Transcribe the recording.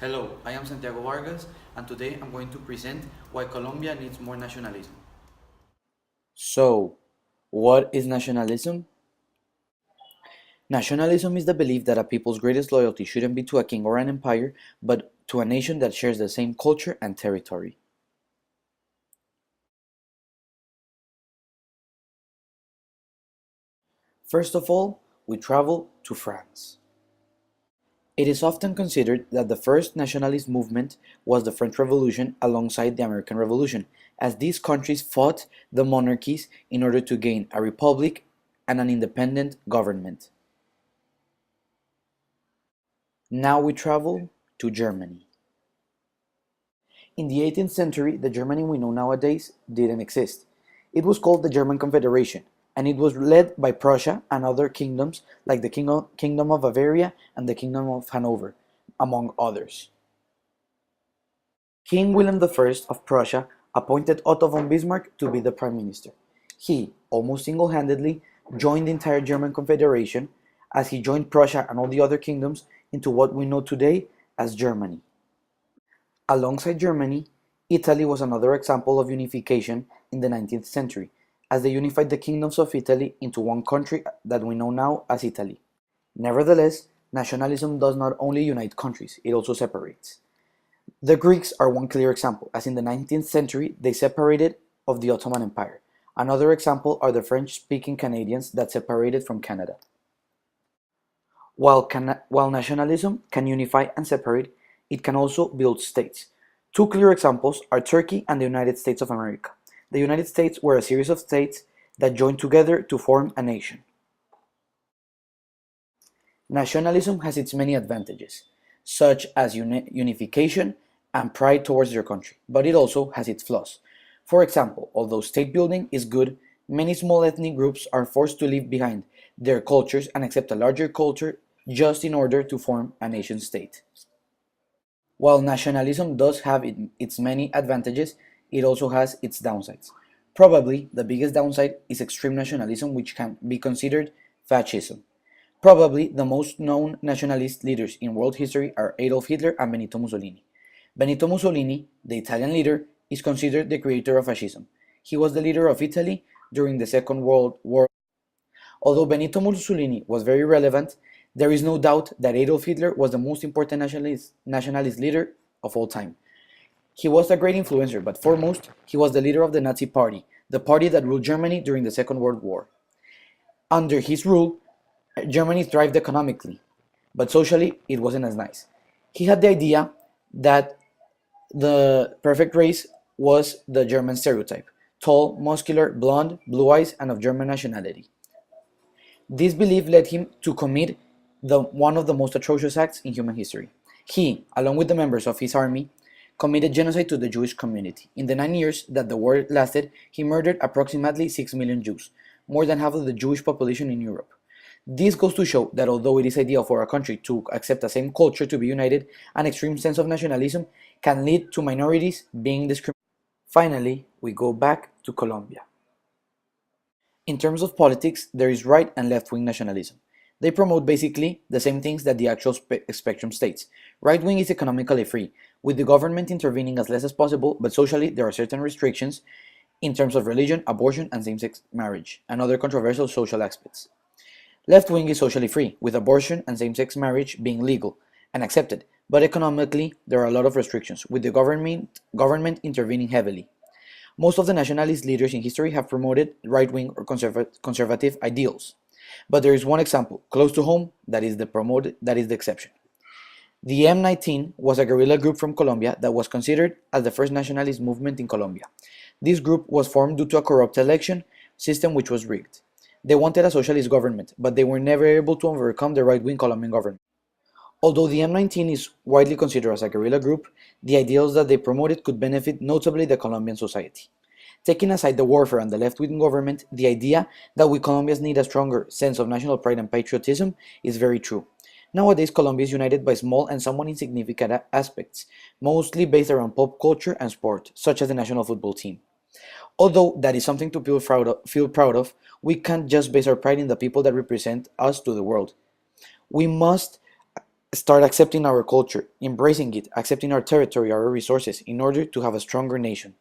Hello, I am Santiago Vargas, and today I'm going to present why Colombia needs more nationalism. So, what is nationalism? Nationalism is the belief that a people's greatest loyalty shouldn't be to a king or an empire, but to a nation that shares the same culture and territory. First of all, we travel to France. It is often considered that the first nationalist movement was the French Revolution alongside the American Revolution, as these countries fought the monarchies in order to gain a republic and an independent government. Now we travel to Germany. In the 18th century, the Germany we know nowadays didn't exist. It was called the German Confederation, and it was led by Prussia and other kingdoms like the Kingdom of Bavaria and the Kingdom of Hanover, among others. King William I of Prussia appointed Otto von Bismarck to be the prime minister. He, almost single-handedly, joined the entire German Confederation as he joined Prussia and all the other kingdoms into what we know today as Germany. Alongside Germany, Italy was another example of unification in the 19th century, as they unified the kingdoms of Italy into one country that we know now as Italy. Nevertheless, nationalism does not only unite countries, it also separates. The Greeks are one clear example, as in the 19th century they separated of the Ottoman Empire. Another example are the French-speaking Canadians that separated from Canada. While nationalism can unify and separate, it can also build states. Two clear examples are Turkey and the United States of America. The United States were a series of states that joined together to form a nation. Nationalism has its many advantages, such as unification and pride towards their country, but it also has its flaws. For example, although state building is good, many small ethnic groups are forced to leave behind their cultures and accept a larger culture just in order to form a nation state. While nationalism does have its many advantages, it also has its downsides. Probably the biggest downside is extreme nationalism, which can be considered fascism. Probably the most known nationalist leaders in world history are Adolf Hitler and Benito Mussolini. Benito Mussolini, the Italian leader, is considered the creator of fascism. He was the leader of Italy during the Second World War. Although Benito Mussolini was very relevant, there is no doubt that Adolf Hitler was the most important nationalist leader of all time. He was a great influencer, but foremost, he was the leader of the Nazi Party, the party that ruled Germany during the Second World War. Under his rule, Germany thrived economically, but socially it wasn't as nice. He had the idea that the perfect race was the German stereotype: tall, muscular, blonde, blue eyes, and of German nationality. This belief led him to commit one of the most atrocious acts in human history. He, along with the members of his army, committed genocide to the Jewish community. In the 9 years that the war lasted, he murdered approximately 6 million Jews, more than half of the Jewish population in Europe. This goes to show that although it is ideal for a country to accept the same culture to be united, an extreme sense of nationalism can lead to minorities being discriminated. Finally, we go back to Colombia. In terms of politics, there is right and left-wing nationalism. They promote basically the same things that the actual spectrum states. Right-wing is economically free, with the government intervening as less as possible, but socially there are certain restrictions in terms of religion, abortion, and same-sex marriage, and other controversial social aspects. Left-wing is socially free, with abortion and same-sex marriage being legal and accepted, but economically there are a lot of restrictions, with the government intervening heavily. Most of the nationalist leaders in history have promoted right-wing or conservative ideals. But there is one example, close to home, that is the exception. The M19 was a guerrilla group from Colombia that was considered as the first nationalist movement in Colombia. This group was formed due to a corrupt election system which was rigged. They wanted a socialist government, but they were never able to overcome the right-wing Colombian government. Although the M19 is widely considered as a guerrilla group, the ideals that they promoted could benefit notably the Colombian society. Taking aside the warfare and the left-wing government, the idea that we Colombians need a stronger sense of national pride and patriotism is very true. Nowadays, Colombia is united by small and somewhat insignificant aspects, mostly based around pop culture and sport, such as the national football team. Although that is something to feel proud of, we can't just base our pride in the people that represent us to the world. We must Start accepting our culture, embracing it, accepting our territory, our resources, in order to have a stronger nation.